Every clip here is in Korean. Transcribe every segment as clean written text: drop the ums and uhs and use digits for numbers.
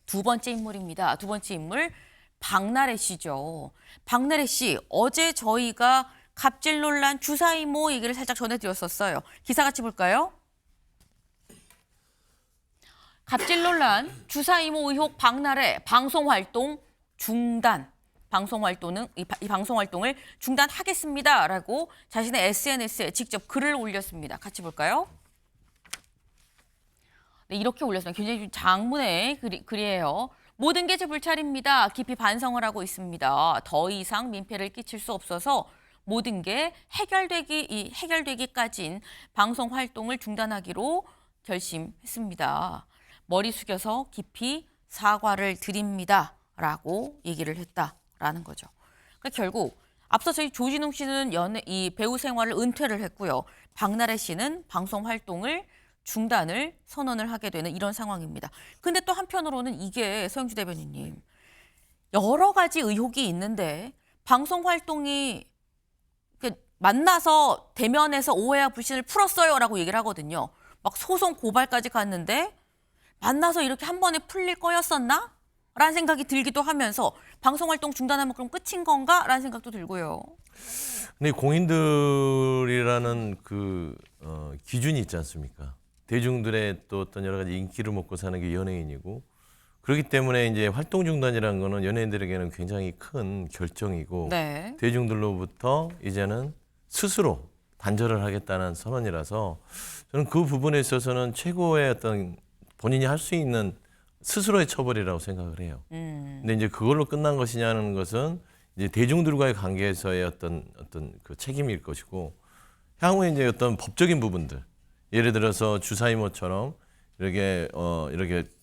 두 번째 인물입니다. 두 번째 인물 박나래 씨죠. 박나래 씨, 어제 저희가 갑질 논란 주사 이모 얘기를 살짝 전해드렸었어요. 기사 같이 볼까요? 갑질 논란, 주사 이모 의혹 박나래 방송 활동 중단. 이 방송 활동을 중단하겠습니다라고 자신의 SNS에 직접 글을 올렸습니다. 같이 볼까요? 네, 이렇게 올렸습니다. 굉장히 장문의 글이에요. 모든 게 제 불찰입니다. 깊이 반성을 하고 있습니다. 더 이상 민폐를 끼칠 수 없어서 모든 게 해결되기까지인 방송 활동을 중단하기로 결심했습니다. 머리 숙여서 깊이 사과를 드립니다라고 얘기를 했다라는 거죠. 그러니까 결국 앞서 저희 조진웅 씨는 이 배우 생활을 은퇴를 했고요. 박나래 씨는 방송 활동을 중단을 선언을 하게 되는 이런 상황입니다. 근데 또 한편으로는 이게 서영주 대변인님, 여러 가지 의혹이 있는데 방송 활동이 만나서 대면해서 오해와 불신을 풀었어요라고 얘기를 하거든요. 막 소송 고발까지 갔는데 만나서 이렇게 한 번에 풀릴 거였었나? 라는 생각이 들기도 하면서 방송 활동 중단하면 그럼 끝인 건가? 라는 생각도 들고요. 근데 공인들이라는 기준이 있지 않습니까? 대중들의 또 어떤 여러 가지 인기를 먹고 사는 게 연예인이고, 그렇기 때문에 이제 활동 중단이라는 거는 연예인들에게는 굉장히 큰 결정이고, 네. 대중들로부터 이제는 스스로 단절을 하겠다는 선언이라서 저는 그 부분에 있어서는 최고의 어떤 본인이 할 수 있는 스스로의 처벌이라고 생각을 해요. 근데 이제 그걸로 끝난 것이냐는 것은 이제 대중들과의 관계에서의 어떤 그 책임일 것이고, 향후에 이제 어떤 법적인 부분들, 예를 들어서 주사 이모처럼 이렇게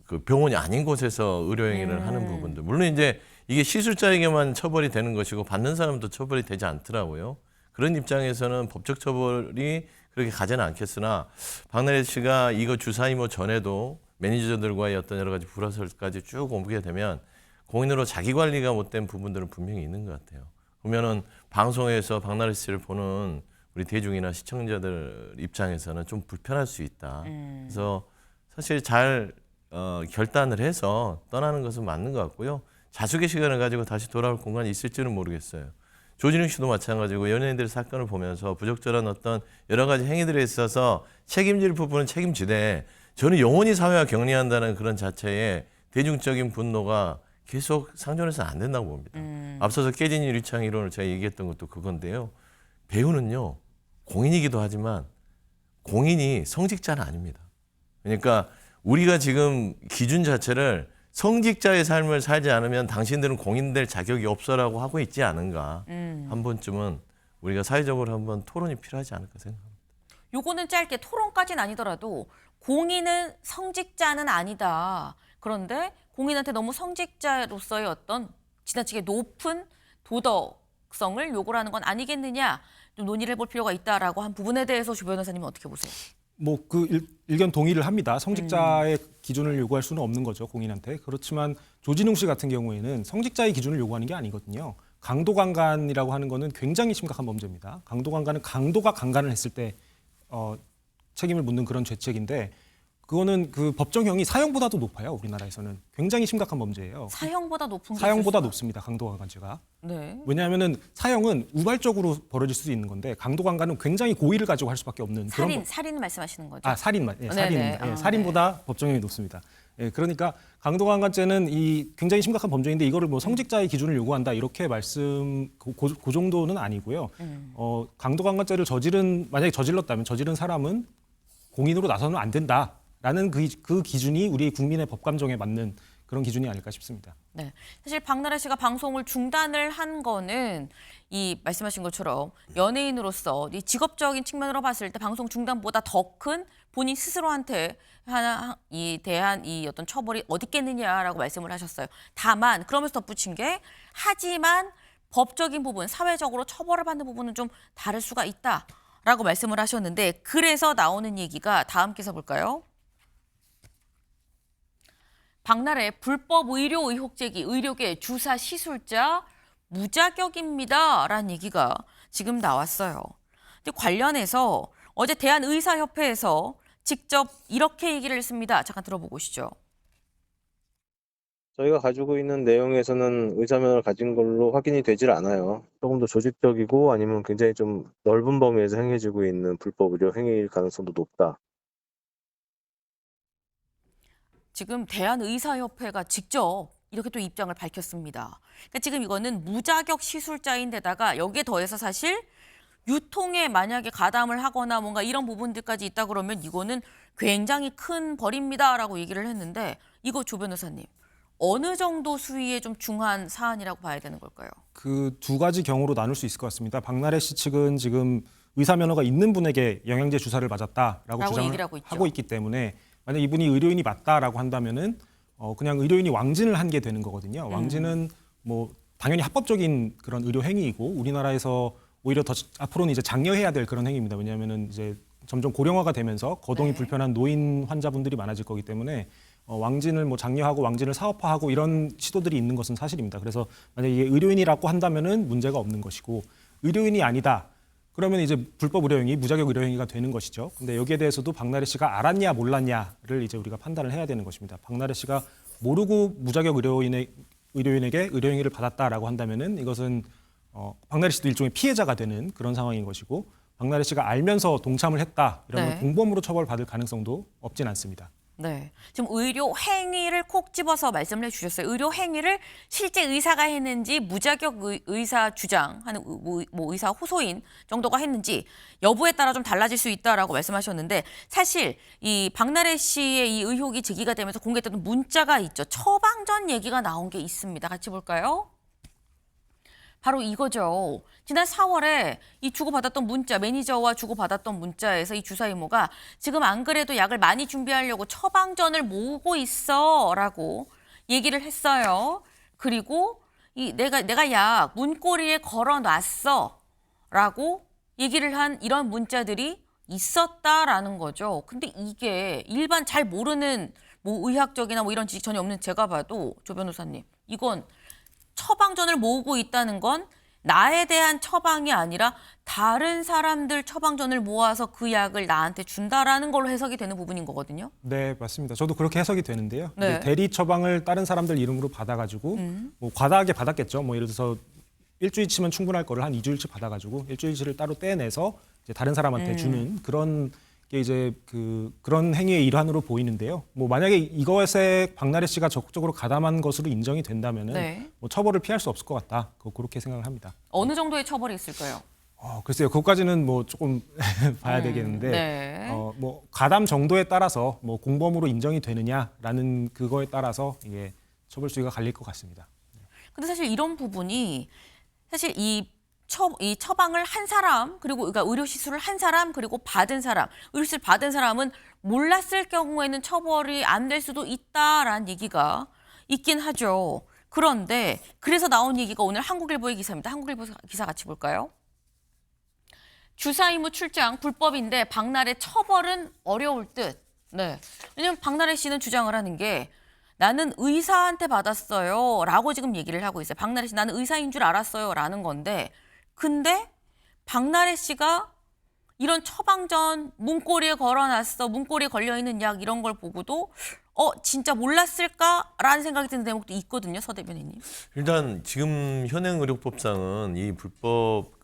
그 병원이 아닌 곳에서 의료 행위를 하는 부분들, 물론 이제 이게 시술자에게만 처벌이 되는 것이고 받는 사람도 처벌이 되지 않더라고요. 그런 입장에서는 법적 처벌이 그렇게 가지는 않겠으나, 박나래 씨가 이거 주사 이모 전에도 매니저들과의 어떤 여러 가지 불화설까지 쭉 옮기게 되면 공인으로 자기 관리가 못된 부분들은 분명히 있는 것 같아요. 그러면은 방송에서 박나래 씨를 보는 우리 대중이나 시청자들 입장에서는 좀 불편할 수 있다. 그래서 사실 잘 결단을 해서 떠나는 것은 맞는 것 같고요. 자숙의 시간을 가지고 다시 돌아올 공간이 있을지는 모르겠어요. 조진웅 씨도 마찬가지고 연예인들의 사건을 보면서 부적절한 어떤 여러 가지 행위들에 있어서 책임질 부분은 책임지되, 저는 영원히 사회와 격리한다는 그런 자체에 대중적인 분노가 계속 상존해서는 안 된다고 봅니다. 앞서서 깨진 유리창 이론을 제가 얘기했던 것도 그건데요. 배우는요, 공인이기도 하지만 공인이 성직자는 아닙니다. 그러니까 우리가 지금 기준 자체를 성직자의 삶을 살지 않으면 당신들은 공인 될 자격이 없어라고 하고 있지 않은가. 한 번쯤은 우리가 사회적으로 한번 토론이 필요하지 않을까 생각합니다. 요거는 짧게 토론까지는 아니더라도 공인은 성직자는 아니다. 그런데 공인한테 너무 성직자로서의 어떤 지나치게 높은 도덕성을 요구를 하는 건 아니겠느냐, 좀 논의를 해볼 필요가 있다라고 한 부분에 대해서 조 변호사님은 어떻게 보세요? 뭐 그 일견 동의를 합니다. 성직자의 기준을 요구할 수는 없는 거죠, 공인한테. 그렇지만 조진웅 씨 같은 경우에는 성직자의 기준을 요구하는 게 아니거든요. 강도강간이라고 하는 거는 굉장히 심각한 범죄입니다. 강도강간은 강도가 강간을 했을 때 책임을 묻는 그런 죄책인데, 그거는 그 법정형이 사형보다도 높아요. 우리나라에서는 굉장히 심각한 범죄예요. 사형보다 높은 게 사형보다 있을 수가? 높습니다. 강도강간죄가. 네. 왜냐하면은 사형은 우발적으로 벌어질 수 있는 건데, 강도강간은 굉장히 고의를 가지고 할 수밖에 없는 살인 말씀하시는 거죠? 살인, 예, 네네. 살인입니다. 예, 살인보다 법정형이 높습니다. 예, 그러니까 강도강간죄는 이 굉장히 심각한 범죄인데, 이거를 뭐 성직자의 기준을 요구한다 이렇게 그 정도는 아니고요. 강도강간죄를 만약에 저질렀다면 저지른 사람은 공인으로 나서는 안 된다라는 그 기준이 우리 국민의 법감정에 맞는 그런 기준이 아닐까 싶습니다. 네, 사실 박나래 씨가 방송을 중단을 한 거는 이 말씀하신 것처럼 연예인으로서 이 직업적인 측면으로 봤을 때 방송 중단보다 더 큰 본인 스스로한테 대한 이 어떤 처벌이 어디 있겠느냐라고 말씀을 하셨어요. 다만 그러면서 덧붙인 게, 하지만 법적인 부분, 사회적으로 처벌을 받는 부분은 좀 다를 수가 있다라고 말씀을 하셨는데, 그래서 나오는 얘기가 다음 기사 볼까요? 박나래 불법 의료 의혹 제기, 의료계 주사 시술자 무자격입니다 라는 얘기가 지금 나왔어요. 근데 관련해서 어제 대한의사협회에서 직접 이렇게 얘기를 했습니다. 잠깐 들어보고 오시죠. 저희가 가지고 있는 내용에서는 의사면허를 가진 걸로 확인이 되질 않아요. 조금 더 조직적이고 아니면 굉장히 좀 넓은 범위에서 행해지고 있는 불법 의료 행위일 가능성도 높다. 지금 대한의사협회가 직접 이렇게 또 입장을 밝혔습니다. 그러니까 지금 이거는 무자격 시술자인데다가 여기에 더해서 사실 유통에 만약에 가담을 하거나 뭔가 이런 부분들까지 있다 그러면 이거는 굉장히 큰 벌입니다라고 얘기를 했는데 이거 조 변호사님 어느 정도 수위의 좀 중한 사안이라고 봐야 되는 걸까요? 그 두 가지 경우로 나눌 수 있을 것 같습니다. 박나래 씨 측은 지금 의사 면허가 있는 분에게 영양제 주사를 맞았다라고 라고 주장을 얘기를 하고 있죠. 하고 있기 때문에 만약 이분이 의료인이 맞다라고 한다면은 그냥 의료인이 왕진을 한 게 되는 거거든요. 왕진은 뭐 당연히 합법적인 그런 의료 행위이고 우리나라에서 오히려 더 앞으로는 이제 장려해야 될 그런 행위입니다. 왜냐하면은 이제 점점 고령화가 되면서 거동이 네. 불편한 노인 환자분들이 많아질 거기 때문에 왕진을 뭐 장려하고 왕진을 사업화하고 이런 시도들이 있는 것은 사실입니다. 그래서 만약 이게 의료인이라고 한다면은 문제가 없는 것이고 의료인이 아니다. 그러면 이제 불법 의료행위, 무자격 의료행위가 되는 것이죠. 근데 여기에 대해서도 박나래 씨가 알았냐 몰랐냐를 이제 우리가 판단을 해야 되는 것입니다. 박나래 씨가 모르고 무자격 의료인에게 의료행위를 받았다라고 한다면은 이것은 박나래 씨도 일종의 피해자가 되는 그런 상황인 것이고 박나래 씨가 알면서 동참을 했다 이러면 네. 공범으로 처벌받을 가능성도 없진 않습니다. 네. 지금 의료 행위를 콕 집어서 말씀을 해주셨어요. 의료 행위를 실제 의사가 했는지 무자격 의사 주장하는 뭐 의사 호소인 정도가 했는지 여부에 따라 좀 달라질 수 있다라고 말씀하셨는데 사실 이 박나래 씨의 이 의혹이 제기가 되면서 공개됐던 문자가 있죠. 처방전 얘기가 나온 게 있습니다. 같이 볼까요? 바로 이거죠. 지난 4월에 이 주고받았던 문자, 매니저와 주고받았던 문자에서 이 주사 이모가 지금 안 그래도 약을 많이 준비하려고 처방전을 모으고 있어라고 얘기를 했어요. 그리고 내가 약 문고리에 걸어놨어라고 얘기를 한 이런 문자들이 있었다라는 거죠. 근데 이게 일반 잘 모르는 뭐 의학적이나 뭐 이런 지식 전혀 없는 제가 봐도 조 변호사님 이건 처방전을 모으고 있다는 건 나에 대한 처방이 아니라 다른 사람들 처방전을 모아서 그 약을 나한테 준다라는 걸로 해석이 되는 부분인 거거든요. 네, 맞습니다. 저도 그렇게 해석이 되는데요. 네. 이제 대리 처방을 다른 사람들 이름으로 받아가지고 뭐 과다하게 받았겠죠. 뭐 예를 들어서 일주일치면 충분할 거를 한 2주일치 받아가지고 일주일치를 따로 떼내서 이제 다른 사람한테 주는 그런 게 이제 그런 행위의 일환으로 보이는데요. 뭐 만약에 이것에 박나래 씨가 적극적으로 가담한 것으로 인정이 된다면은 네. 뭐 처벌을 피할 수 없을 것 같다. 그렇게 생각을 합니다. 어느 정도의 처벌이 있을까요? 글쎄요. 그것까지는 뭐 조금 봐야 되겠는데 네. 뭐 가담 정도에 따라서 뭐 공범으로 인정이 되느냐라는 그거에 따라서 이게 처벌 수위가 갈릴 것 같습니다. 근데 사실 이런 부분이 사실 이 처방을 한 사람 그리고 그러니까 의료 시술을 한 사람 그리고 받은 사람 의료 시술 받은 사람은 몰랐을 경우에는 처벌이 안 될 수도 있다라는 얘기가 있긴 하죠. 그런데 그래서 나온 얘기가 오늘 한국일보의 기사입니다. 한국일보 기사 같이 볼까요? 주사 이모 출장 불법인데 박나래 처벌은 어려울 듯. 네. 왜냐면 박나래 씨는 주장을 하는 게 나는 의사한테 받았어요 라고 지금 얘기를 하고 있어요. 박나래 씨 나는 의사인 줄 알았어요 라는 건데 근데 박나래 씨가 이런 처방전 문고리에 걸어놨어 문고리에 걸려있는 약 이런 걸 보고도 진짜 몰랐을까라는 생각이 드는 대목도 있거든요. 서 대변인님. 일단 지금 현행 의료법상은 이 불법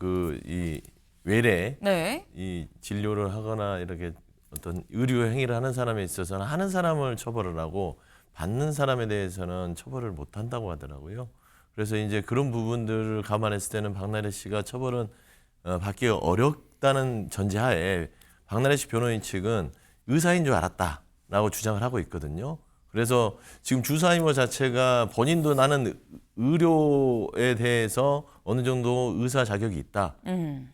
이 외래 네. 이 진료를 하거나 이렇게 어떤 의료 행위를 하는 사람에 있어서는 하는 사람을 처벌을 하고 받는 사람에 대해서는 처벌을 못 한다고 하더라고요. 그래서 이제 그런 부분들을 감안했을 때는 박나래 씨가 처벌은 받기 어렵다는 전제하에 박나래 씨 변호인 측은 의사인 줄 알았다라고 주장을 하고 있거든요. 그래서 지금 주사이모 자체가 본인도 나는 의료에 대해서 어느 정도 의사 자격이 있다.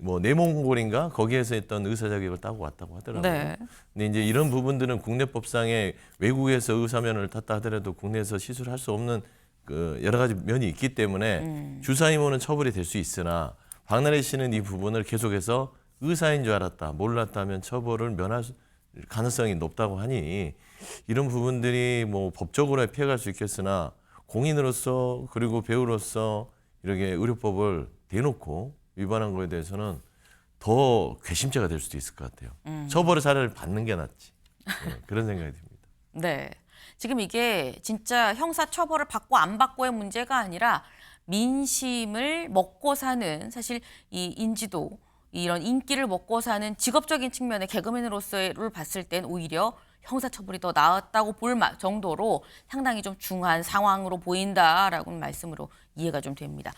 뭐 내몽골인가 거기에서 했던 의사 자격을 따고 왔다고 하더라고요. 네. 근데 이제 이런 부분들은 국내법상에 외국에서 의사면허를 땄다 하더라도 국내에서 시술할 수 없는 여러 가지 면이 있기 때문에 주사이모는 처벌이 될 수 있으나 박나래 씨는 이 부분을 계속해서 의사인 줄 알았다, 몰랐다면 처벌을 면할 가능성이 높다고 하니 이런 부분들이 뭐 법적으로 피해갈 수 있겠으나 공인으로서 그리고 배우로서 이렇게 의료법을 대놓고 위반한 거에 대해서는 더 괘씸죄가 될 수도 있을 것 같아요. 처벌을 차라리 받는 게 낫지. 네, 그런 생각이 듭니다. 네. 지금 이게 진짜 형사 처벌을 받고 안 받고의 문제가 아니라 민심을 먹고 사는 사실 이 인지도 이런 인기를 먹고 사는 직업적인 측면의 개그맨으로서를 봤을 땐 오히려 형사처벌이 더 나았다고 볼 정도로 상당히 좀 중한 상황으로 보인다라고 말씀으로 이해가 좀 됩니다.